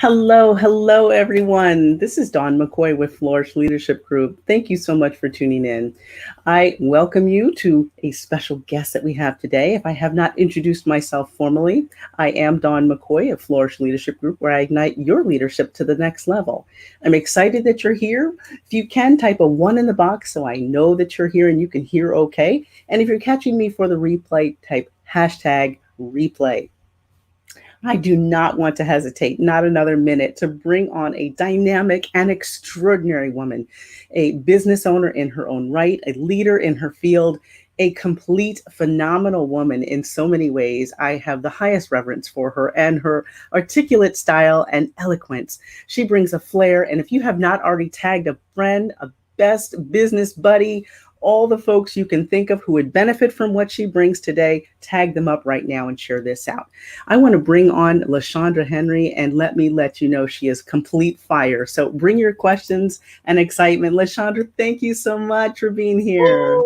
Hello, everyone. This is Dawn McCoy with Flourish Leadership Group. Thank you so much for tuning in. I welcome you to a special guest that we have today. If I have not introduced myself formally, I am Dawn McCoy of Flourish Leadership Group, where I ignite your leadership to the next level. I'm excited that you're here. If you can, type a 1 in the box so I know that you're here and you can hear okay. And if you're catching me for the replay, type hashtag replay. I do not want to hesitate, not another minute, to bring on a dynamic and extraordinary woman, a business owner in her own right, a leader in her field, a complete phenomenal woman in so many ways. I have the highest reverence for her and her articulate style and eloquence. She brings a flair, and if you have not already tagged a friend, a best business buddy, all the folks you can think of who would benefit from what she brings today, tag them up right now and share this out. I want to bring on LaShanda Henry, and let me let you know she is complete fire. So bring your questions and excitement. LaShanda, thank you so much for being here.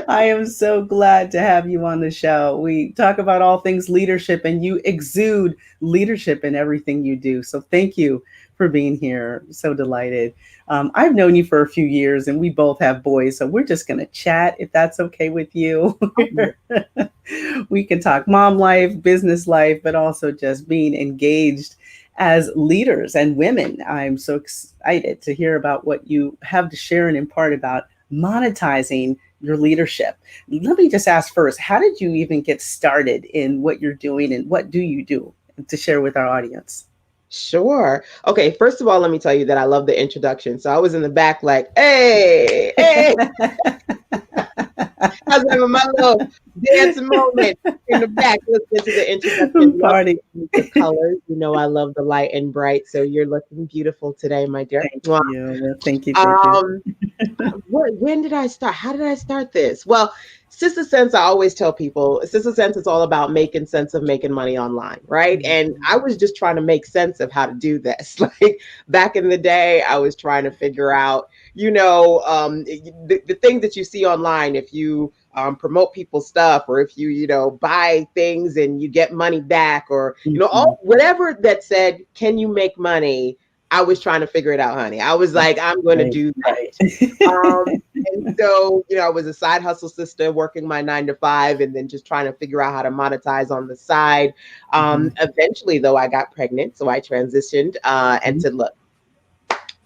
I am so glad to have you on the show. We talk about all things leadership, and you exude leadership in everything you do. So thank you for being here. So delighted. I've known you for a few years, and we both have boys, so we're just going to chat if that's okay with you. We can talk mom life, business life, but also just being engaged as leaders and women. I'm so excited to hear about what you have to share and impart about monetizing your leadership. Let me just ask first, how did you even get started in what you're doing, and what do you do to share with our audience? Sure. Okay, first of all, let me tell you that I love the introduction. So I was in the back like, hey. I was having my little dance moment in the back listening to the introduction. Party. The colors, I love the light and bright. So you're looking beautiful today, my dear. Thank you. Thank you. Thank you. When did I start? How did I start this? Well, Sister Sense, I always tell people, Sister Sense is all about making sense of making money online, right? And I was just trying to make sense of how to do this. Like back in the day, I was trying to figure out, the things that you see online, if you promote people's stuff, or if you, buy things and you get money back, or, all whatever that said, can you make money? I was trying to figure it out, honey. I was like, I'm going to do that. And so, I was a side hustle sister working my 9 to 5 and then just trying to figure out how to monetize on the side. Eventually, though, I got pregnant. So I transitioned and said, look,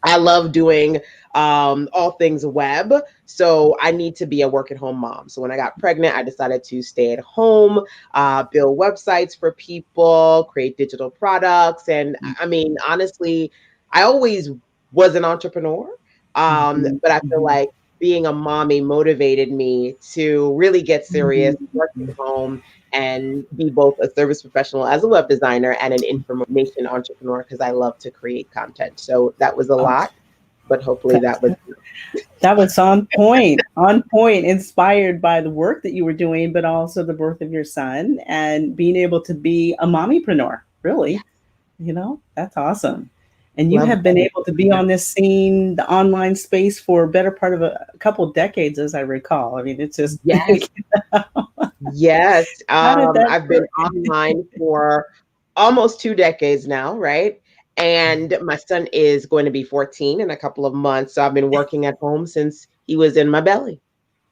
I love doing all things web. So I need to be a work at home mom. So when I got pregnant, I decided to stay at home, build websites for people, create digital products. And I mean, honestly, I always was an entrepreneur. But I feel like being a mommy motivated me to really get serious, work at home, and be both a service professional as a web designer and an information entrepreneur, because I love to create content. So that was a lot, but hopefully that was on point, inspired by the work that you were doing, but also the birth of your son and being able to be a mommypreneur, really. That's awesome. And you have been able to be on this scene, the online space, for a better part of a couple of decades, as I recall. I mean, it's just yes. Yes. I've been online for almost 2 decades now, right? And my son is going to be 14 in a couple of months. So I've been working at home since he was in my belly.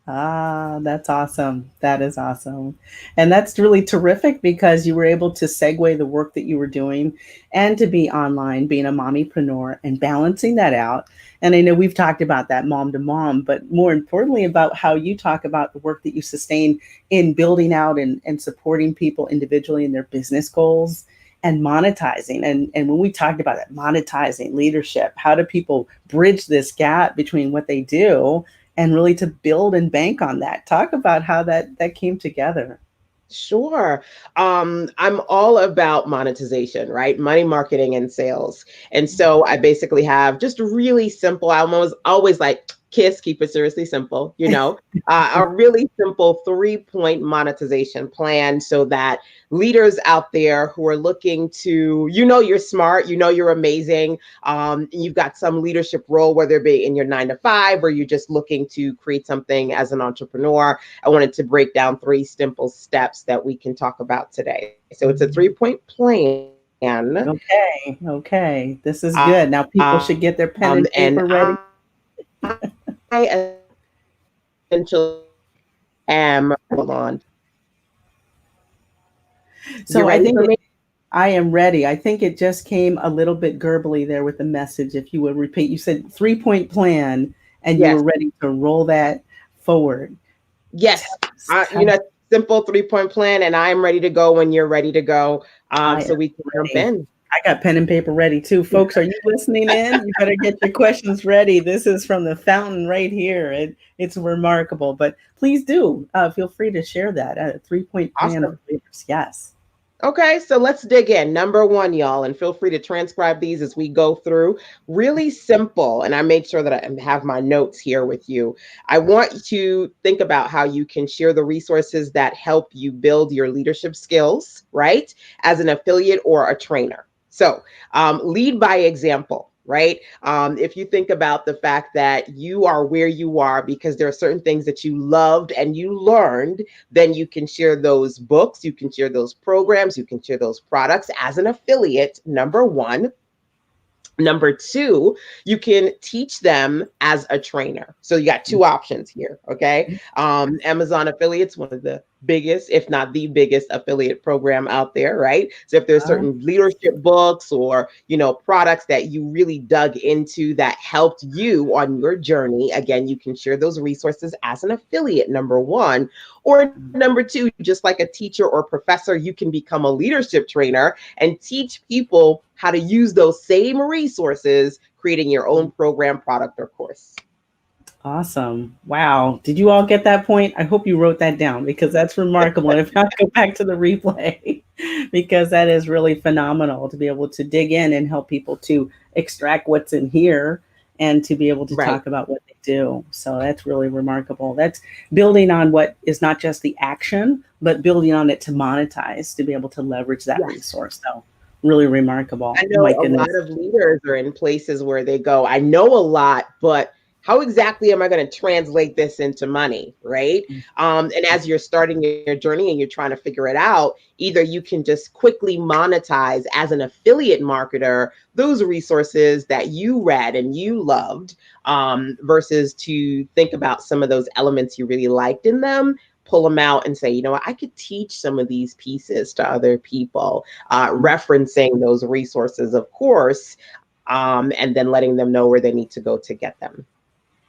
That's awesome. That is awesome. And that's really terrific, because you were able to segue the work that you were doing and to be online, being a mommypreneur and balancing that out. And I know we've talked about that mom to mom, but more importantly about how you talk about the work that you sustain in building out and supporting people individually in their business goals and monetizing. And when we talked about that, monetizing leadership, how do people bridge this gap between what they do and really to build and bank on that? Talk about how that came together. Sure. I'm all about monetization, right? Money marketing and sales. And so I basically have just really simple, I'm always like, KISS, keep it seriously simple, a really simple 3-point monetization plan, so that leaders out there who are looking to, you're smart, you're amazing, and you've got some leadership role, whether it be in your 9 to 5 or you're just looking to create something as an entrepreneur. I wanted to break down 3 simple steps that we can talk about today. So it's a 3-point plan Okay. Okay. This is good. Now people should get their pen and And paper ready. I essentially am, hold on. So You I ready think for me? I am ready. I think it just came a little bit gurgly there with the message. If you would repeat, you said 3-point plan and you were Yes. ready to roll that forward. Yes. Tell us, tell us. Simple 3-point plan, and I'm ready to go when you're ready to go. I So am we can jump ready. in. I got pen and paper ready too. Folks, are you listening in? You better get your questions ready. This is from the fountain right here. It's remarkable, but please do feel free to share that. A 3-point plan for Awesome. leaders. Yes. Okay, so let's dig in. Number one, y'all, and feel free to transcribe these as we go through. Really simple, and I make sure that I have my notes here with you. I want you to think about how you can share the resources that help you build your leadership skills, right? As an affiliate or a trainer. So lead by example. Right. If you think about the fact that you are where you are because there are certain things that you loved and you learned, then you can share those books, you can share those programs, you can share those products as an affiliate, number one. Number two, you can teach them as a trainer. So you got two options here. Okay. Amazon affiliates, one of the biggest, if not the biggest affiliate program out there, right? So if there's Uh, certain leadership books or, products that you really dug into that helped you on your journey, again, you can share those resources as an affiliate, number one. Or number two, just like a teacher or professor, you can become a leadership trainer and teach people how to use those same resources, creating your own program, product, or course. Awesome. Wow. Did you all get that point? I hope you wrote that down because that's remarkable. And if not, go back to the replay because that is really phenomenal to be able to dig in and help people to extract what's in here and to be able to Right. talk about what they do. So that's really remarkable. That's building on what is not just the action, but building on it to monetize, to be able to leverage that Yes. resource. So really remarkable. I know My a lot goodness. of leaders are in places where they go, I know a lot, but how exactly am I going to translate this into money? Right. And as you're starting your journey and you're trying to figure it out, either you can just quickly monetize as an affiliate marketer those resources that you read and you loved, versus to think about some of those elements you really liked in them, pull them out and say, you know what, I could teach some of these pieces to other people, referencing those resources, of course, and then letting them know where they need to go to get them.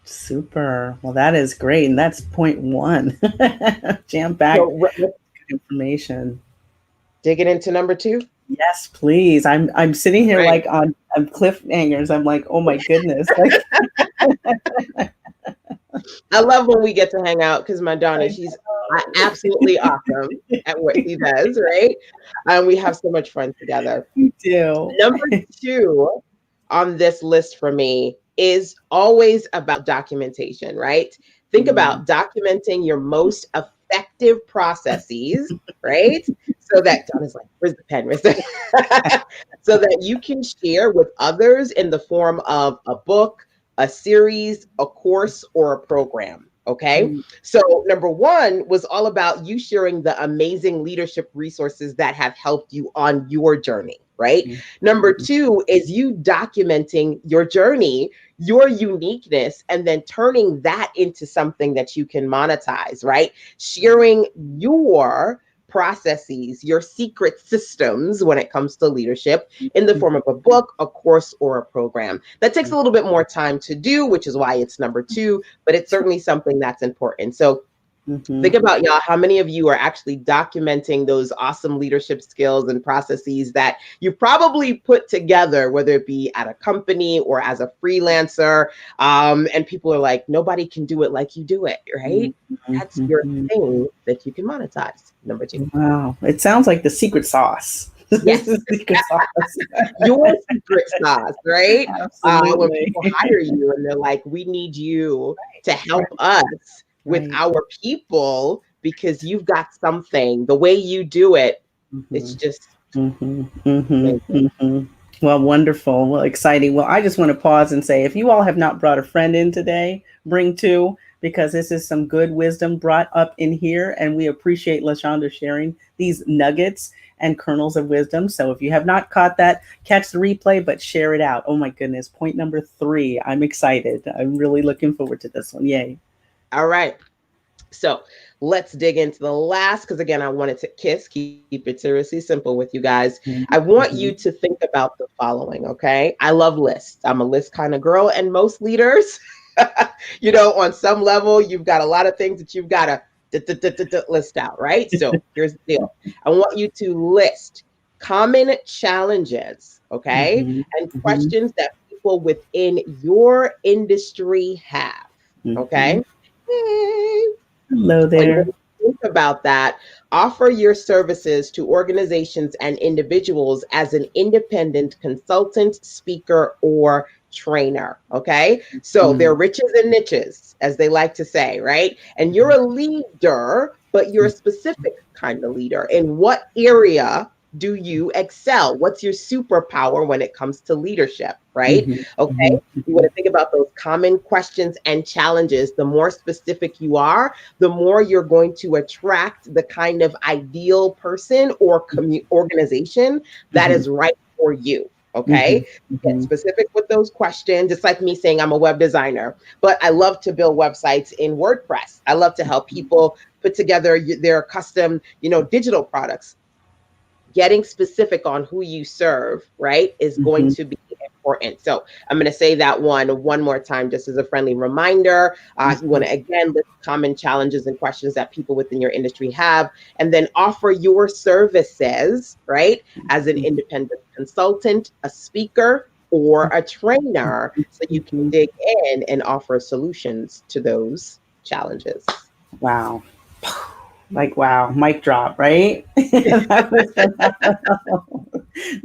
Super. Well, that is great. And that's point one. Jam packed So let's information. dig it into number two. Yes, please. I'm sitting here Right. like on cliffhangers. I'm like, oh my goodness. Like I love when we get to hang out because Madonna, I she's know. absolutely awesome at what she does, right? And we have so much fun together. You do. Number two on this list for me is always about documentation, right? Think Mm, about documenting your most effective processes, right? So that John is like, where's the pen? Where's the so that you can share with others in the form of a book, a series, a course, or a program. Okay. mm, So, number one was all about you sharing the amazing leadership resources that have helped you on your journey, right? mm, Number mm, two is you documenting your journey, your uniqueness, and then turning that into something that you can monetize, right? Sharing your processes, your secret systems when it comes to leadership in the mm, form of a book, a course, or a program. That takes a little bit more time to do, which is why it's number two, but it's certainly something that's important. So mm, think about y'all, how many of you are actually documenting those awesome leadership skills and processes that you probably put together, whether it be at a company or as a freelancer. And people are like, nobody can do it like you do it, right? mm, mm, That's mm, your mm. thing that you can monetize. Number two. Wow. It sounds like the secret sauce. This Yes, is secret sauce. your secret sauce, right? When Absolutely. people hire you and they're like, we need you to Right. help us with Right. our people because you've got something. The way you do it, it's Mhm. just Mhm, mhm, amazing. mhm. Well, wonderful. Well, exciting. Well, I just want to pause and say if you all have not brought a friend in today, bring two because this is some good wisdom brought up in here. And we appreciate LaShanda sharing these nuggets and kernels of wisdom. So if you have not caught that, catch the replay, but share it out. Oh my goodness. Point number 3. I'm excited. I'm really looking forward to this one. Yay. All right. So let's dig into the last, because again, I wanted to keep it seriously simple with you guys. I want you Mm-hmm. to think about the following, okay? I love lists. I'm a list kind of girl, and most leaders, on some level, you've got a lot of things that you've got to list out, right? So here's the deal. I want you to list common challenges, okay? Mm-hmm. And Mm-hmm. questions that people within your industry have, Mm-hmm. okay? Yay. Hello And when there. you think about that, offer your services to organizations and individuals as an independent consultant, speaker, or trainer. Okay. So Mm-hmm. they're riches and niches, as they like to say, right? And you're a leader, but you're a specific kind of leader. In what area do you excel? What's your superpower when it comes to leadership, right? Mm-hmm. Okay. Mm-hmm. You want to think about those common questions and challenges. The more specific you are, the more you're going to attract the kind of ideal person or organization that Mm-hmm. is right for you. Mm-hmm. Okay. Get Mm-hmm. specific with those questions. It's like me saying I'm a web designer, but I love to build websites in WordPress. I love to help people put together their custom, digital products. Getting specific on who you serve, right, is going Mm-hmm. to be important. So I'm going to say that one more time, just as a friendly reminder. You want to again list common challenges and questions that people within your industry have, and then offer your services, right, as an independent consultant, a speaker, or a trainer, so you can Mm-hmm. dig in and offer solutions to those challenges. Wow. Like, wow, mic drop, right? That was phenomenal.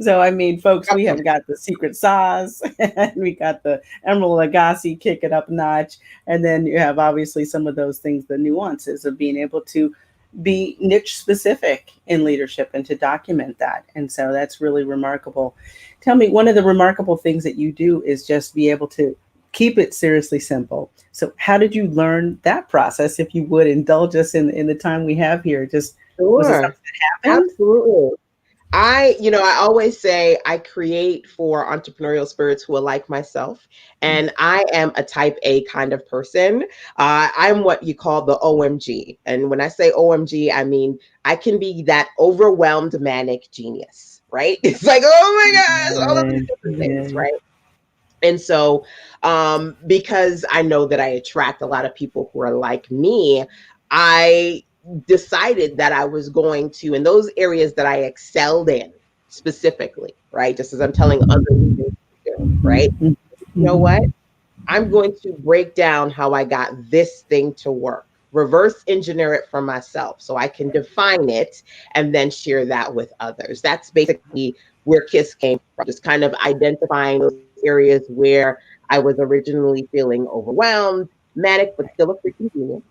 So, I mean, folks, we have got the secret sauce, and we got the Emerald Lagasse kick it up a notch. And then you have obviously some of those things, the nuances of being able to be niche specific in leadership and to document that. And so that's really remarkable. Tell me, one of the remarkable things that you do is just be able to keep it seriously simple. So, how did you learn that process? If you would indulge us in the time we have here, just was it Sure, something that happened? absolutely. I always say I create for entrepreneurial spirits who are like myself, and I am a type A kind of person. I'm what you call the OMG. And when I say OMG, I mean I can be that overwhelmed manic genius, right? It's like, oh my gosh, all of these Yay, different things, yay. right? And so, because I know that I attract a lot of people who are like me, I decided that I was going to, in those areas that I excelled in specifically, right? Just as I'm telling other leaders to do, Mhm, right? mhm, You know mhm. what? I'm going to break down how I got this thing to work, reverse engineer it for myself so I can define it and then share that with others. That's basically where KISS came from, just kind of identifying those areas where I was originally feeling overwhelmed, manic, but still a freaking human.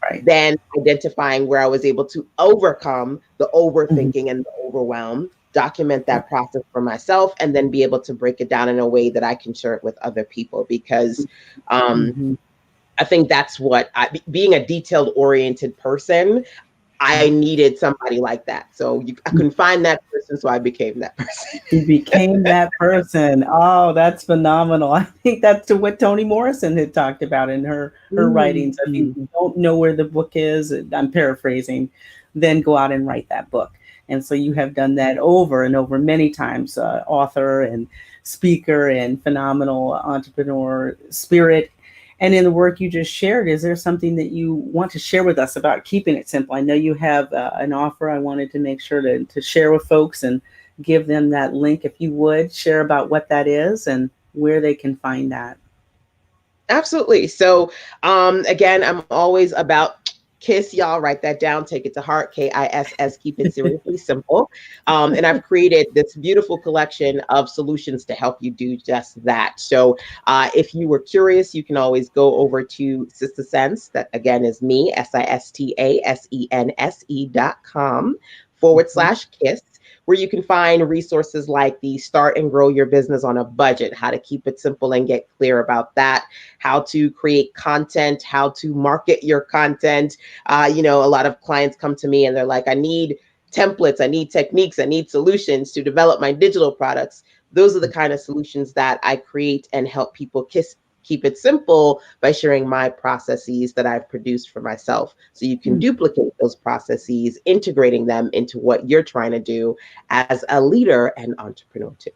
Right. Then identifying where I was able to overcome the Mhm, overthinking and the overwhelm, document that process for myself, and then be able to break it down in a way that I can share it with other people. Because mhm. I think that's what being a detailed oriented person, I needed somebody like that. So I couldn't find that person, so I became that person. You became that person. Oh, that's phenomenal. I think that's to what Toni Morrison had talked about in her writings. If you Mhm. don't know where the book is, I'm paraphrasing, then go out and write that book. And so you have done that over and over many times, author and speaker and phenomenal entrepreneur spirit. And in the work you just shared, is there something that you want to share with us about keeping it simple? I know you have an offer. I wanted to make sure to share with folks and give them that link if you would share about what that is and where they can find that. Absolutely. So, again, I'm always about KISS, y'all. Write that down. Take it to heart. KISS. Keep it seriously simple. And I've created this beautiful collection of solutions to help you do just that. So, if you were curious, you can always go over to Sister Sense. That again is me, SISTASENSE.com / Mhm. KISS. where you can find resources like the Start and Grow Your Business on a Budget, how to keep it simple and get clear about that, how to create content, how to market your content. A lot of clients come to me and they're like, I need templates, I need techniques, I need solutions to develop my digital products. Those are the kind of solutions that I create and help people keep it simple by sharing my processes that I've produced for myself. So you can duplicate those processes, integrating them into what you're trying to do as a leader and entrepreneur too.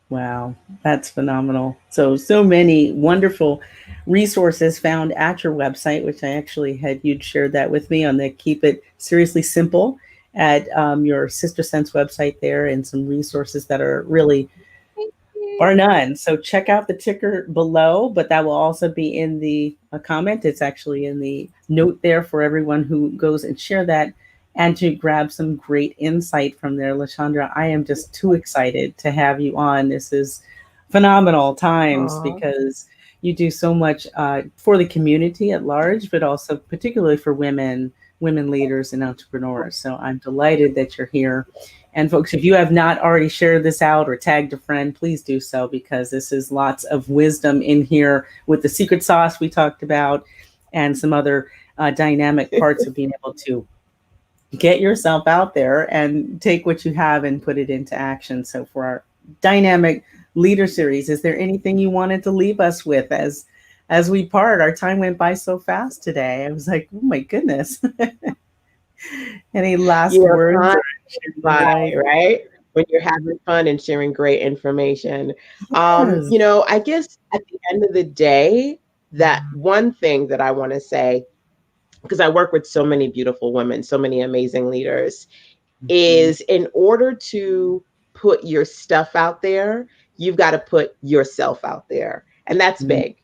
Wow, that's phenomenal. So many wonderful resources found at your website, which I actually had you'd shared that with me on the Keep It Seriously Simple at your Sister Sense website there, and some resources that are really bar none. So check out the ticker below, but that will also be in the comment. It's actually in the note there for everyone who goes and share that and to grab some great insight from there. LaShanda, I am just too excited to have you on. This is phenomenal times Aww. because you do so much for the community at large, but also particularly for women leaders and entrepreneurs. So I'm delighted that you're here. And folks, if you have not already shared this out or tagged a friend, please do so, because this is lots of wisdom in here with the secret sauce we talked about and some other dynamic parts of being able to get yourself out there and take what you have and put it into action. So for our dynamic leader series, is there anything you wanted to leave us with as we part? Our time went by so fast today. I was like, oh my goodness. Any last words? Time Or by, right? When you're having fun and sharing great information. yes. I guess at the end of the day, that one thing that I want to say, because I work with so many beautiful women, so many amazing leaders, Mhm. is in order to put your stuff out there, you've got to put yourself out there. And that's Mhm. big.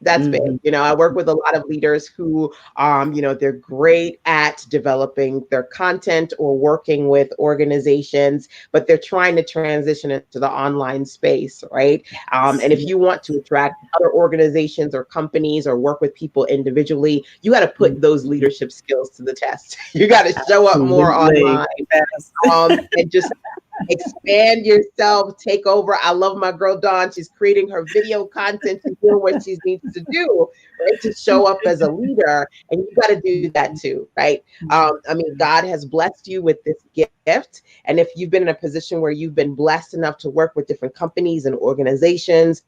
That's big. Mhm. I work with a lot of leaders who, they're great at developing their content or working with organizations, but they're trying to transition into the online space, right? And if you want to attract other organizations or companies or work with people individually, you got to put those Mhm. leadership skills to the test. You got to show up more Absolutely. online, Yes. and just expand yourself, take over. I love my girl Dawn. She's creating her video content. She's doing what she needs to do, right? To show up as a leader. And you got to do that too, right? God has blessed you with this gift. And if you've been in a position where you've been blessed enough to work with different companies and organizations,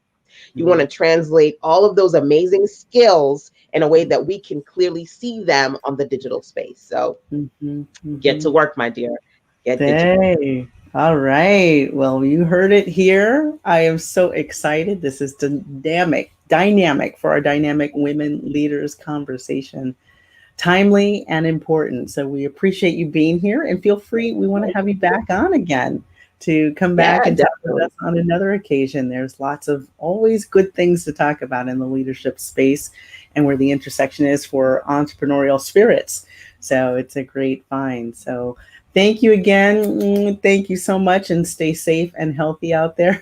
you want to Mhm. translate all of those amazing skills in a way that we can clearly see them on the digital space. So Mhm. get to Mhm. work, my dear. Get digital. Hey, all right. Well, you heard it here. I am so excited. This is dynamic for our dynamic women leaders conversation. Timely and important. So we appreciate you being here, and feel free. We want to have you back on again to come back Yeah, and talk with definitely. us on another occasion. There's lots of always good things to talk about in the leadership space and where the intersection is for entrepreneurial spirits. So it's a great find. So thank you again. Thank you so much, and stay safe and healthy out there.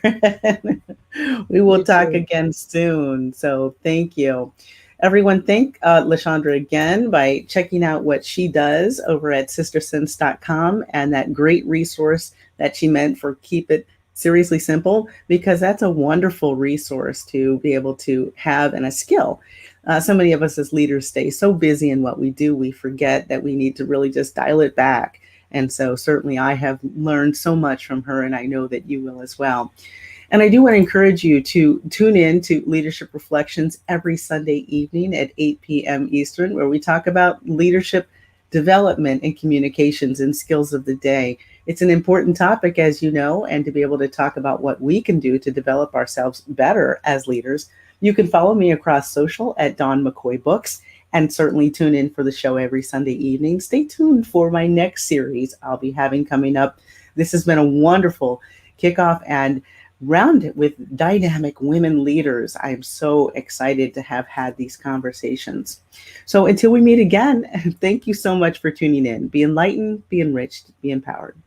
We will You talk too. again soon. So thank you. Everyone, thank LaShanda again by checking out what she does over at sistersense.com and that great resource that she meant for Keep It Seriously Simple, because that's a wonderful resource to be able to have and a skill. So many of us as leaders stay so busy in what we do, we forget that we need to really just dial it back. And so, certainly, I have learned so much from her, and I know that you will as well. And I do want to encourage you to tune in to Leadership Reflections every Sunday evening at 8 p.m. Eastern, where we talk about leadership development and communications and skills of the day. It's an important topic, as you know, and to be able to talk about what we can do to develop ourselves better as leaders. You can follow me across social at Dawn McCoy Books, and certainly tune in for the show every Sunday evening. Stay tuned for my next series I'll be having coming up. This has been a wonderful kickoff and round it with dynamic women leaders. I'm so excited to have had these conversations. So until we meet again, thank you so much for tuning in. Be enlightened, be enriched, be empowered.